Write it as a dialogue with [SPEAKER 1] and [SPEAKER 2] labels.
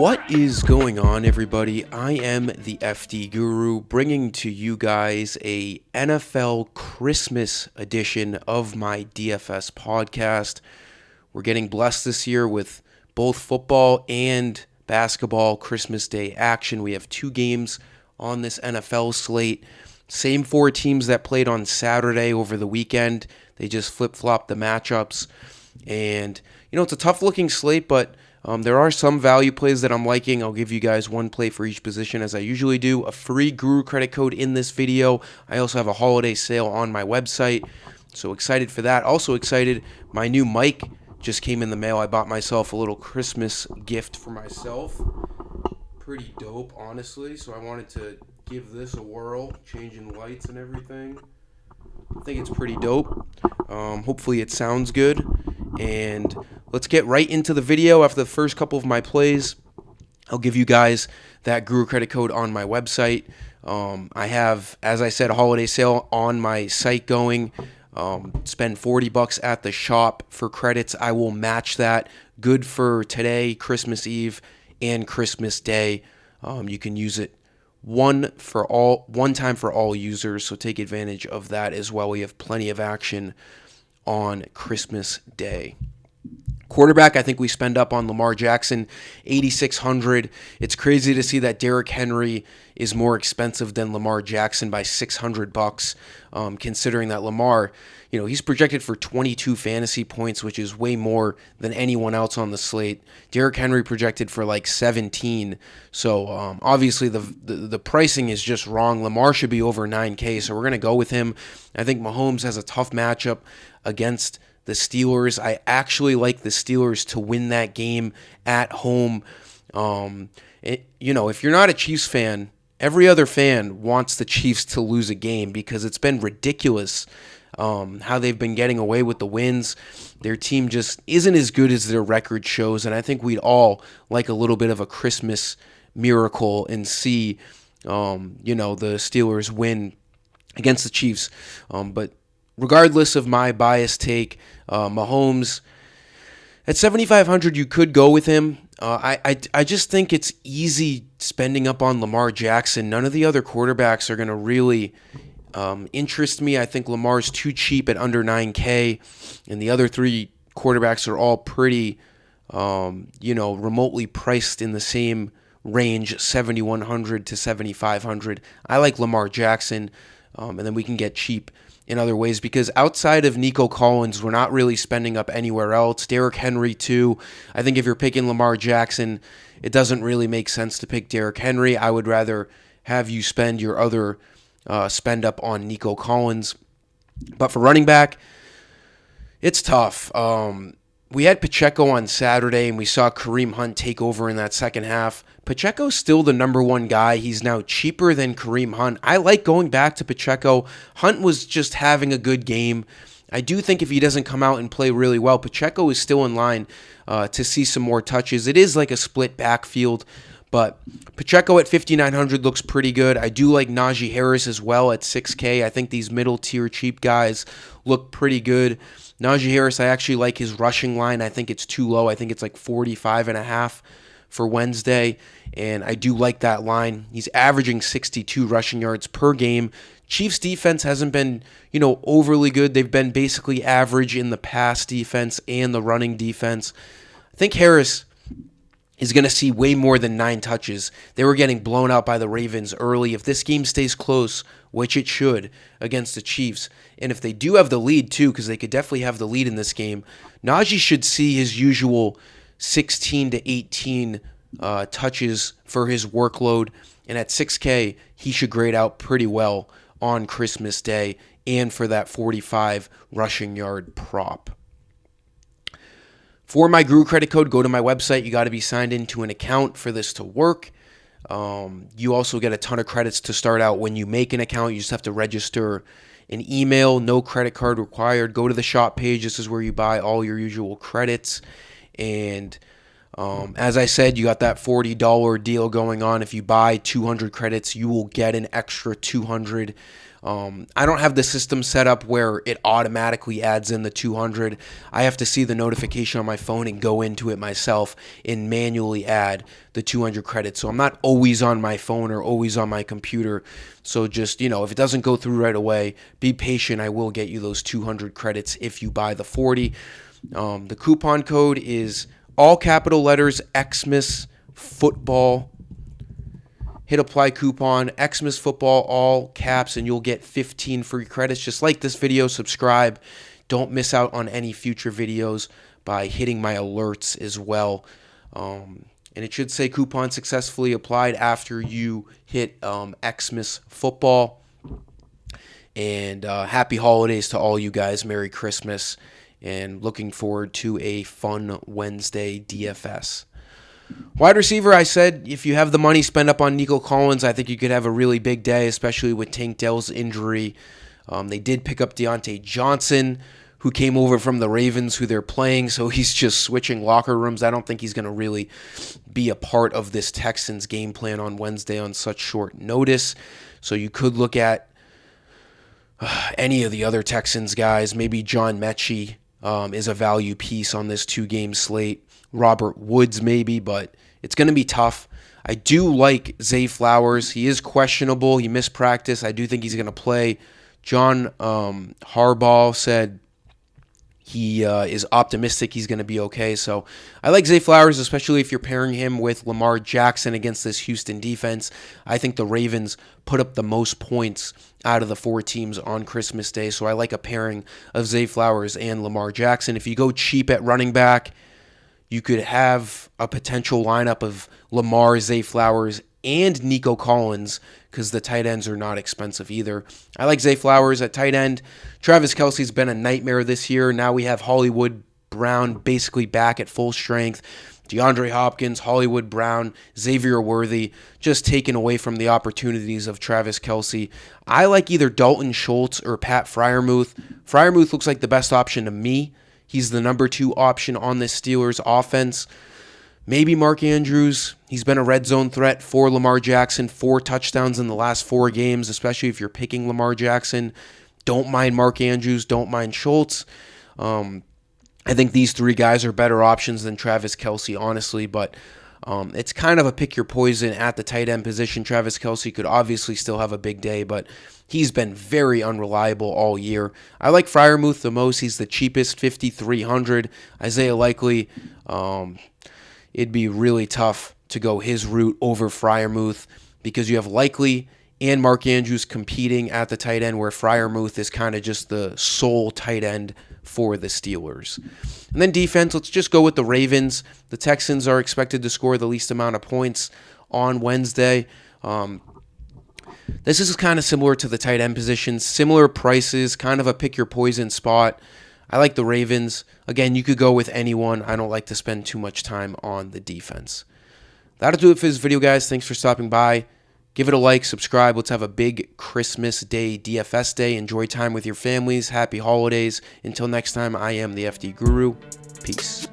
[SPEAKER 1] What is going on, everybody? I am the FD Guru, bringing to you guys a NFL Christmas edition of my DFS podcast. We're getting blessed this year with both football and basketball Christmas Day action. We have two games on this NFL slate. Same four teams that played on Saturday over the weekend. They just flip-flopped the matchups. And, it's a tough-looking slate, but there are some value plays that I'm liking. I'll give you guys one play for each position as I usually do. A free Guru credit code in this video. I also have a holiday sale on my website. So excited for that. Also excited, my new mic just came in the mail. I bought myself a little Christmas gift for myself. Pretty dope, honestly. So I wanted to give this a whirl, changing lights and everything. I think it's pretty dope. Hopefully it sounds good. And let's get right into the video. After the first couple of my plays, I'll give you guys that Guru credit code on my website. I have, as I said, a holiday sale on my site going. Spend $40 at the shop for credits. I will match that. Good for today, Christmas Eve, and Christmas Day. You can use it one time for all users, so take advantage of that as well. We have plenty of action on Christmas Day. Quarterback, I think we spend up on Lamar Jackson, $8,600. It's crazy to see that Derrick Henry is more expensive than Lamar Jackson by $600, considering that Lamar, he's projected for 22 fantasy points, which is way more than anyone else on the slate. Derrick Henry projected for like 17. So obviously the pricing is just wrong. Lamar should be over 9K, so we're going to go with him. I think Mahomes has a tough matchup against the Steelers. I actually like the Steelers to win that game at home. If you're not a Chiefs fan, every other fan wants the Chiefs to lose a game because it's been ridiculous how they've been getting away with the wins. Their team just isn't as good as their record shows, and I think we'd all like a little bit of a Christmas miracle and see, the Steelers win against the Chiefs. But regardless of my biased take, Mahomes at 7,500, you could go with him. I just think it's easy spending up on Lamar Jackson. None of the other quarterbacks are going to really interest me. I think Lamar's too cheap at under 9K, and the other three quarterbacks are all pretty, remotely priced in the same range, 7,100 to 7,500. I like Lamar Jackson, and then we can get cheap in other ways, because outside of Nico Collins, we're not really spending up anywhere else. Derrick Henry, too. I think if you're picking Lamar Jackson, it doesn't really make sense to pick Derrick Henry. I would rather have you spend your other spend up on Nico Collins. But for running back, it's tough. We had Pacheco on Saturday, and we saw Kareem Hunt take over in that second half. Pacheco's still the number one guy. He's now cheaper than Kareem Hunt. I like going back to Pacheco. Hunt was just having a good game. I do think if he doesn't come out and play really well, Pacheco is still in line to see some more touches. It is like a split backfield, but Pacheco at 5,900 looks pretty good. I do like Najee Harris as well at 6K. I think these middle-tier cheap guys look pretty good. Najee Harris, I actually like his rushing line. I think it's too low. I think it's like 45.5 for Wednesday, and I do like that line. He's averaging 62 rushing yards per game. Chiefs defense hasn't been, overly good. They've been basically average in the pass defense and the running defense. I think Harris is going to see way more than 9 touches. They were getting blown out by the Ravens early. If this game stays close, which it should, against the Chiefs, and if they do have the lead too, because they could definitely have the lead in this game, Najee should see his usual 16 to 18 touches for his workload, and at 6K, he should grade out pretty well on Christmas Day and for that 45 rushing yard prop. For my Guru credit code, go to my website. You got to be signed into an account for this to work. You also get a ton of credits to start out when you make an account. You just have to register an email, no credit card required. Go to the shop page. This is where you buy all your usual credits. And as I said, you got that $40 deal going on. If you buy 200 credits, you will get an extra 200 I don't have the system set up where it automatically adds in the 200. I have to see the notification on my phone and go into it myself and manually add the 200 credits. So I'm not always on my phone or always on my computer. So just, if it doesn't go through right away, be patient. I will get you those 200 credits if you buy the 40. The coupon code is all capital letters Xmas Football. Hit apply coupon, Xmas Football, all caps, and you'll get 15 free credits. Just like this video, subscribe. Don't miss out on any future videos by hitting my alerts as well. And it should say coupon successfully applied after you hit Xmas Football. And happy holidays to all you guys. Merry Christmas. And looking forward to a fun Wednesday DFS. Wide receiver, I said, if you have the money, spend up on Nico Collins. I think you could have a really big day, especially with Tank Dell's injury. They did pick up Deontay Johnson, who came over from the Ravens, who they're playing, so he's just switching locker rooms. I don't think he's going to really be a part of this Texans game plan on Wednesday on such short notice. So you could look at any of the other Texans guys. Maybe John Mechie is a value piece on this two-game slate. Robert Woods maybe, but it's going to be tough. I do like Zay Flowers. He is questionable. He missed practice. I do think he's going to play. John Harbaugh said he is optimistic he's going to be okay. So I like Zay Flowers, especially if you're pairing him with Lamar Jackson against this Houston defense. I think the Ravens put up the most points out of the four teams on Christmas Day. So I like a pairing of Zay Flowers and Lamar Jackson. If you go cheap at running back, you could have a potential lineup of Lamar, Zay Flowers, and Nico Collins because the tight ends are not expensive either. I like Zay Flowers at tight end. Travis Kelce's been a nightmare this year. Now we have Hollywood Brown basically back at full strength. DeAndre Hopkins, Hollywood Brown, Xavier Worthy, just taken away from the opportunities of Travis Kelce. I like either Dalton Schultz or Pat Freiermuth. Freiermuth looks like the best option to me. He's the number 2 option on this Steelers offense. Maybe Mark Andrews. He's been a red zone threat for Lamar Jackson. 4 touchdowns in the last 4 games, especially if you're picking Lamar Jackson. Don't mind Mark Andrews. Don't mind Schultz. I think these 3 guys are better options than Travis Kelce, honestly, but it's kind of a pick your poison at the tight end position. Travis Kelce could obviously still have a big day, but he's been very unreliable all year. I like Freiermuth the most. He's the cheapest, $5,300. Isaiah Likely, it'd be really tough to go his route over Freiermuth because you have Likely and Mark Andrews competing at the tight end, where Freiermuth is kind of just the sole tight end for the Steelers. And then defense, let's just go with the Ravens. The Texans are expected to score the least amount of points on Wednesday. This is kind of similar to the tight end position, similar prices, kind of a pick your poison spot. I like the Ravens. Again, you could go with anyone. I don't like to spend too much time on the defense. That'll do it for this video, guys. Thanks for stopping by. Give it a like, subscribe. Let's have a big Christmas Day, DFS Day. Enjoy time with your families. Happy holidays. Until next time, I am the FD Guru. Peace.